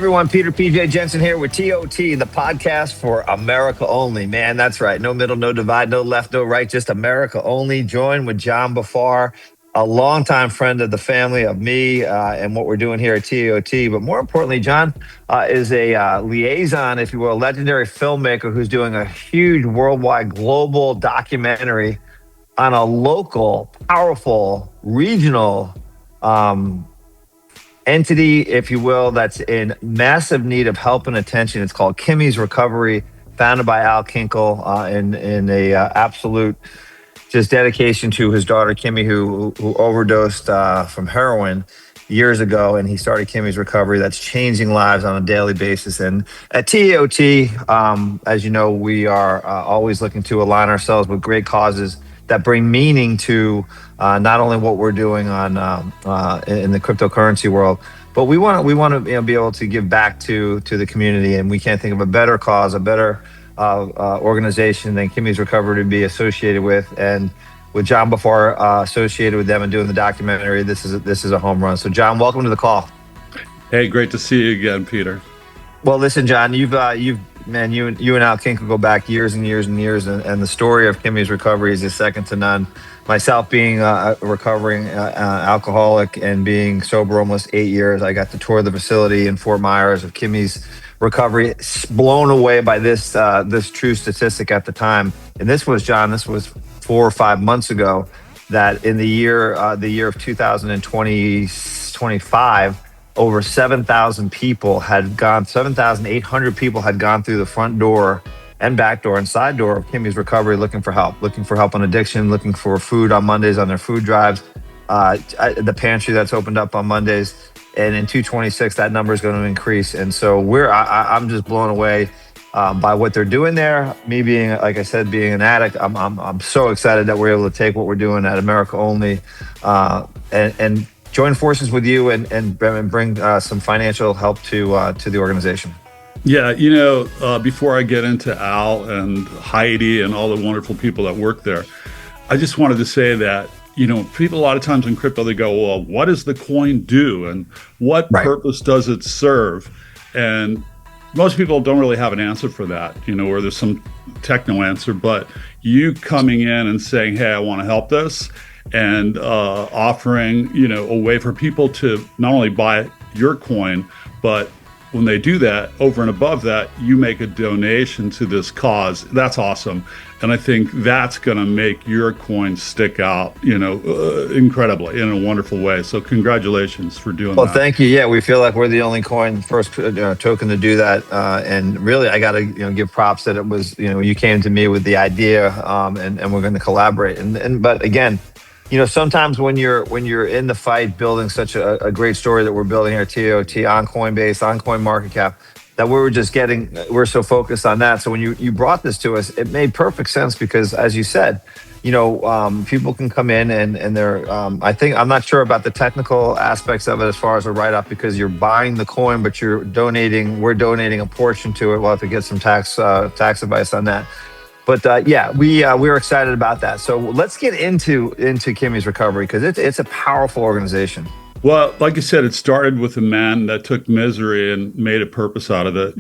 everyone. Peter PJ Jensen here with TAOT, the podcast for America only. Man, that's right. No middle, no divide, no left, no right, just America only. Join with John Biffar, a longtime friend of the family, of me, and what we're doing here at TAOT. But more importantly, John is a liaison, if you will, legendary filmmaker who's doing a huge worldwide global documentary on a local, powerful, regional entity, if you will, that's in massive need of help and attention. It's called Kimmie's Recovery, founded by Al Kinkle in a absolute just dedication to his daughter Kimmie, who overdosed from heroin years ago, and he started Kimmie's Recovery. That's changing lives on a daily basis. And at TAOT, as you know, we are always looking to align ourselves with great causes that bring meaning to not only what we're doing on in the cryptocurrency world, but we want to be able to give back to the community. And we can't think of a better cause, a better organization than Kimmie's Recovery to be associated with. And with John Biffar associated with them and doing the documentary, this is a home run. So John, welcome to the call. Hey, great to see you again, Peter. Well, listen, John, you and Al Kinkle go back years and years and years, and the story of Kimmie's Recovery is second to none. Myself being a recovering alcoholic and being sober almost 8 years, I got to tour the facility in Fort Myers of Kimmie's Recovery, blown away by this true statistic at the time. And this was 4 or 5 months ago, that in the year of 2025. Over 7,800 people had gone through the front door and back door and side door of Kimmie's Recovery looking for help on addiction, looking for food on Mondays on their food drives, the pantry that's opened up on Mondays. And in 2026, that number is going to increase. And so I'm just blown away by what they're doing there. Me being, like I said, being an addict, I'm so excited that we're able to take what we're doing at America Only and join forces with you and bring some financial help to the organization. Yeah, before I get into Al and Heidi and all the wonderful people that work there, I just wanted to say that, people a lot of times in crypto, they go, well, what does the coin do? And what purpose does it serve? And most people don't really have an answer for that, or there's some techno answer, but you coming in and saying, hey, I want to help this, and offering, a way for people to not only buy your coin, but when they do that, over and above that, you make a donation to this cause. That's awesome. And I think that's going to make your coin stick out, incredibly in a wonderful way. So congratulations for doing that. Well, thank you. Yeah, we feel like we're the only first token to do that. And really, I got to give props that it was, you came to me with the idea, and we're going to collaborate. But again, sometimes when you're in the fight, building such a great story that we're building here at TAOT on Coinbase, on CoinMarketCap, that we're so focused on that. So when you brought this to us, it made perfect sense because, as you said, people can come in and they're, I'm not sure about the technical aspects of it as far as a write-up, because you're buying the coin, but we're donating a portion to it. We'll have to get some tax advice on that. But we were excited about that. So let's get into Kimmie's Recovery, because it's a powerful organization. Well, like you said, it started with a man that took misery and made a purpose out of it.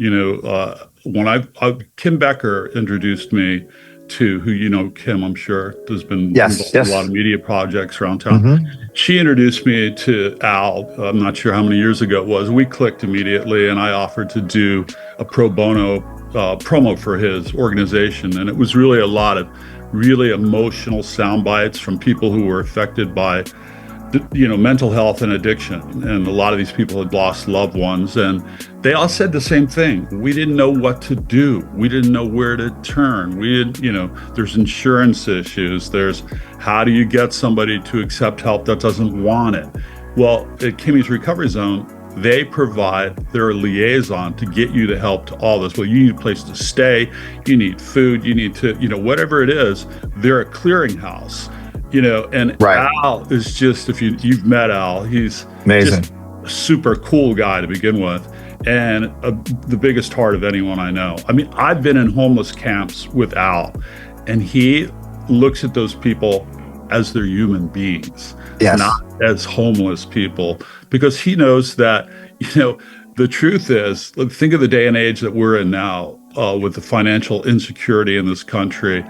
When Kim Becker introduced me to, who Kim, I'm sure, there's been a lot of media projects around town. Mm-hmm. She introduced me to Al. I'm not sure how many years ago it was. We clicked immediately, and I offered to do a pro bono promo for his organization. And it was really a lot of really emotional sound bites from people who were affected by mental health and addiction. And a lot of these people had lost loved ones, and they all said the same thing. We didn't know what to do. We didn't know where to turn. There's insurance issues. There's how do you get somebody to accept help that doesn't want it? Well, at Kimmie's Recovery Zone, they provide their liaison to get you the help to all this. Well, you need a place to stay, you need food, you need to, whatever it is, they're a clearinghouse, and Al is just, if you've met Al, he's amazing, just a super cool guy to begin with, and the biggest heart of anyone I know. I mean, I've been in homeless camps with Al, and he looks at those people as they're human beings, not as homeless people, because he knows that, the truth is, think of the day and age that we're in now, with the financial insecurity in this country.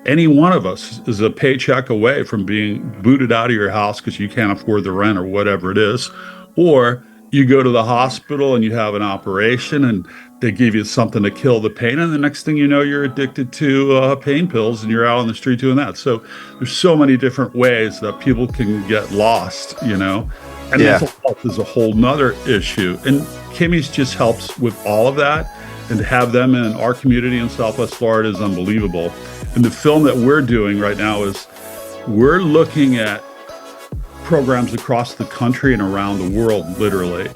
Any one of us is a paycheck away from being booted out of your house because you can't afford the rent or whatever it is. Or you go to the hospital and you have an operation and they give you something to kill the pain. And the next thing you know, you're addicted to pain pills and you're out on the street doing that. So there's so many different ways that people can get lost, you know. And mental health is a whole nother issue. And Kimmie's just helps with all of that. And to have them in our community in Southwest Florida is unbelievable. And the film that we're doing right now is we're looking at programs across the country and around the world, literally,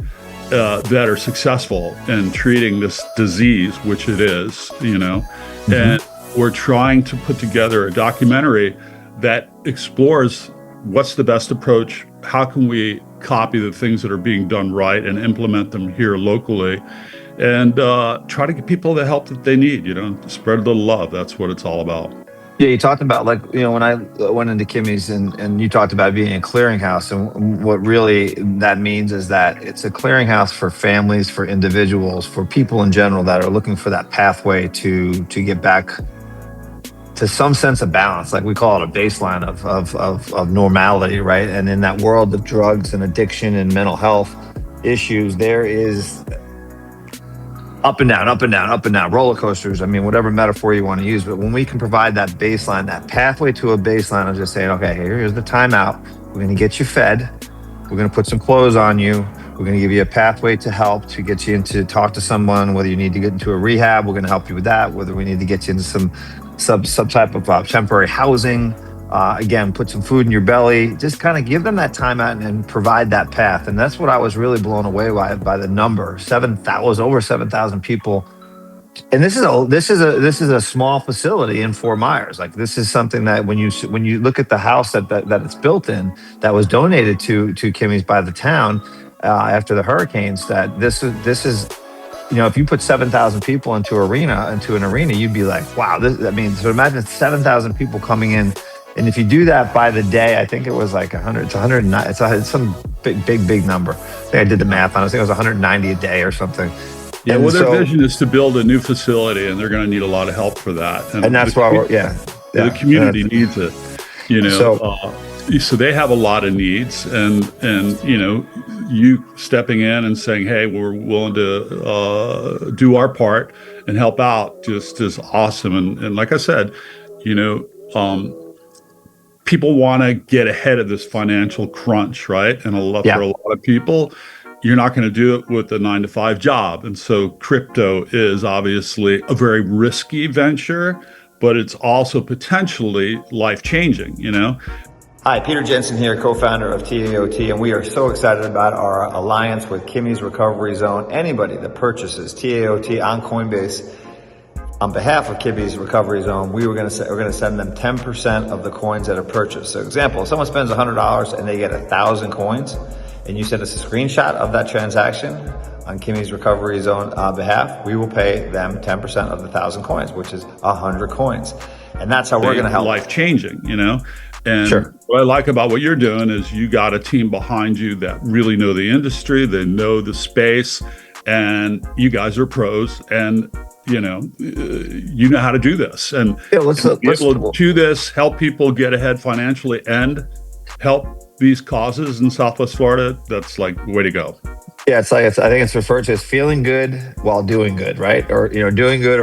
that are successful in treating this disease, which it is, you know. Mm-hmm. And we're trying to put together a documentary that explores what's the best approach, how can we copy the things that are being done right and implement them here locally, and try to get people the help that they need, you know, spread a little love. That's what it's all about. Yeah, you talked about, like, you know, when I went into Kimmie's and you talked about being a clearinghouse, and what really that means is that it's a clearinghouse for families, for individuals, for people in general that are looking for that pathway to get back to some sense of balance, like we call it a baseline of normality, right? And in that world of drugs and addiction and mental health issues, there is up and down, up and down, up and down, roller coasters. I mean, whatever metaphor you want to use. But when we can provide that baseline, that pathway to a baseline of just saying, okay, here's the timeout. We're going to get you fed. We're going to put some clothes on you. We're going to give you a pathway to help, to get you into talk to someone, whether you need to get into a rehab, we're going to help you with that. Whether we need to get you into some type of temporary housing, again, put some food in your belly, just kind of give them that time out and provide that path. And that's what I was really blown away by the number. 7,000, over 7,000 people. And this is a small facility in Fort Myers. Like, this is something that when you look at the house that it's built in, that was donated to Kimmie's by the town after the hurricanes, that this is, you know, if you put 7,000 people into an arena, you'd be like, wow. So imagine 7,000 people coming in. And if you do that by the day, I think it was like 100, it's 109, it's some big number. I think I did the math on it. I think it was 190 a day or something. Yeah, well, their vision is to build a new facility, and they're going to need a lot of help for that. And that's why the community needs it, you know. So they have a lot of needs, and you know, you stepping in and saying, hey, we're willing to do our part and help out, just is awesome. And like I said, you know, people want to get ahead of this financial crunch, right? And for a lot of people, you're not going to do it with a 9-to-5 job. And so crypto is obviously a very risky venture, but it's also potentially life-changing, you know? Hi, Peter Jensen here, co-founder of TAOT, and we are so excited about our alliance with Kimmie's Recovery Zone. Anybody that purchases TAOT on Coinbase on behalf of Kimmie's Recovery Zone, we're going to send them 10% of the coins that are purchased. So example, if someone spends $100 and they get 1,000 coins, and you send us a screenshot of that transaction on Kimmie's Recovery Zone behalf, we will pay them 10% of the 1,000 coins, which is 100 coins. And that's how we're going to help. Life-changing, you know? And sure. What I like about what you're doing is you got a team behind you that really know the industry, they know the space, and you guys are pros, and you know how to do this. And let's do this, help people get ahead financially, and help these causes in Southwest Florida. That's like the way to go. Yeah, I think it's referred to as feeling good while doing good, right? Or, you know, doing good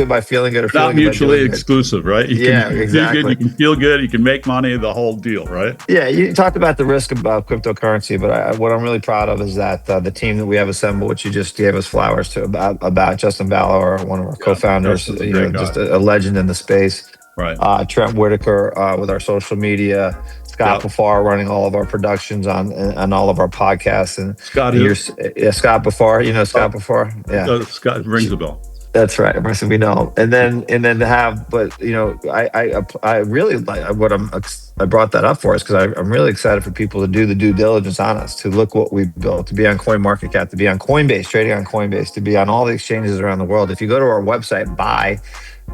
by feeling good, or feeling not mutually exclusive, right? Exactly. Do good, you can feel good, you can make money, the whole deal, right? Yeah, you talked about the risk about cryptocurrency, but what I'm really proud of is that the team that we have assembled, which you just gave us flowers to, about Justin Ballard, one of our co-founders, just a legend in the space. Right. Trent Whitaker with our social media. Scott Biffar running all of our productions on all of our podcasts, and Scott Biffar, you know Scott Biffar, Scott rings a bell. That's right, we know. And then to have, but you know, I really like what I brought that up for us because I'm really excited for people to do the due diligence on us, to look what we've built, to be on CoinMarketCap, to be on Coinbase, trading on Coinbase, to be on all the exchanges around the world. If you go to our website,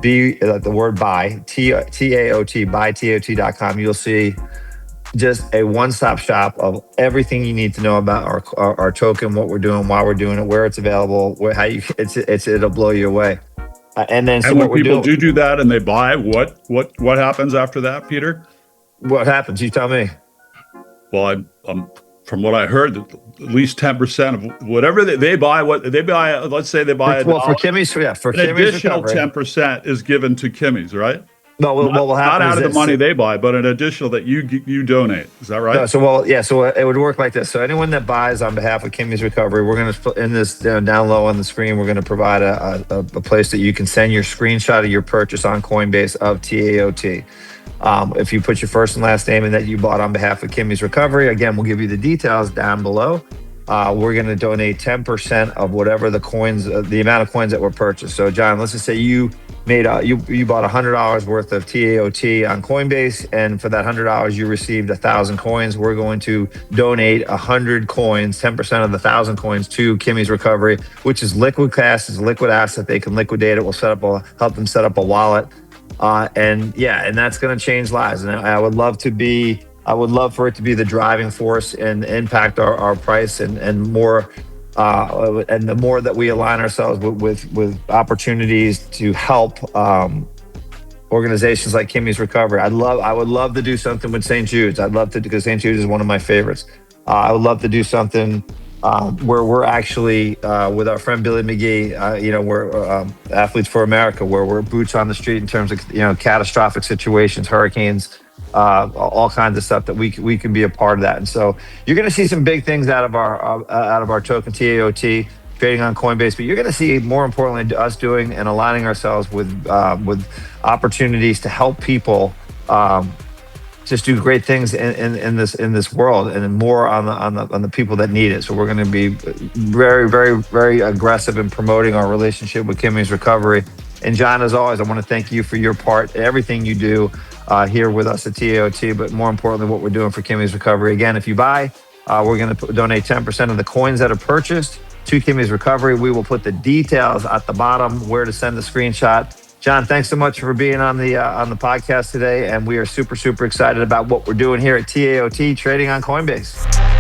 the word buy, TAOT, buyTAOT.com, you'll see just a one-stop shop of everything you need to know about our token, what we're doing, why we're doing it, where it's available, where how you it'll blow you away. And then so And when what we're people doing, do that and they buy, what happens after that, Peter? what happens? You tell me. Well, I'm from what I heard, at least 10% of whatever they buy, what they buy, let's say they buy Well, for $1, Kimmie's, for an Kimmie's additional recovery. 10% is given to Kimmie's, right? No, what will happen Not out is of the this. money they buy, but an additional that you donate. Is that right? No, so it would work like this. So anyone that buys on behalf of Kimmie's Recovery, we're going to put in this down low on the screen. We're going to provide a place that you can send your screenshot of your purchase on Coinbase of TAOT. If you put your first and last name and that you bought on behalf of Kimmie's Recovery, again, we'll give you the details down below. We're going to donate 10% of whatever the coins, the amount of coins that were purchased. So, John, let's just say you made you bought $100 worth of TAOT on Coinbase, and for that $100 you received 1,000 coins. We're going to donate 100 coins, 10% of the 1,000 coins to Kimmie's Recovery, which is liquid cash, is a liquid asset. They can liquidate it. We'll help them set up a wallet, and that's going to change lives. And I would love for it to be the driving force and impact our price and more. And the more that we align ourselves with opportunities to help organizations like Kimmie's Recovery, I would love to do something with St. Jude's. I'd love to, because St. Jude's is one of my favorites. I would love to do something where we're actually with our friend Billy McGee. We're Athletes for America, where we're boots on the street in terms of catastrophic situations, hurricanes. All kinds of stuff that we can be a part of that. And so you're going to see some big things out of our token TAOT trading on Coinbase, but you're going to see, more importantly, us doing and aligning ourselves with opportunities to help people just do great things in this world, and more on the people that need it. So we're going to be very, very, very aggressive in promoting our relationship with Kimmie's Recovery. And John, as always, I want to thank you for your part, everything you do here with us at TAOT, but more importantly, what we're doing for Kimmie's Recovery. Again, if you buy, we're going to donate 10% of the coins that are purchased to Kimmie's Recovery. We will put the details at the bottom, where to send the screenshot. John, thanks so much for being on the podcast today, and we are super, super excited about what we're doing here at TAOT, trading on Coinbase.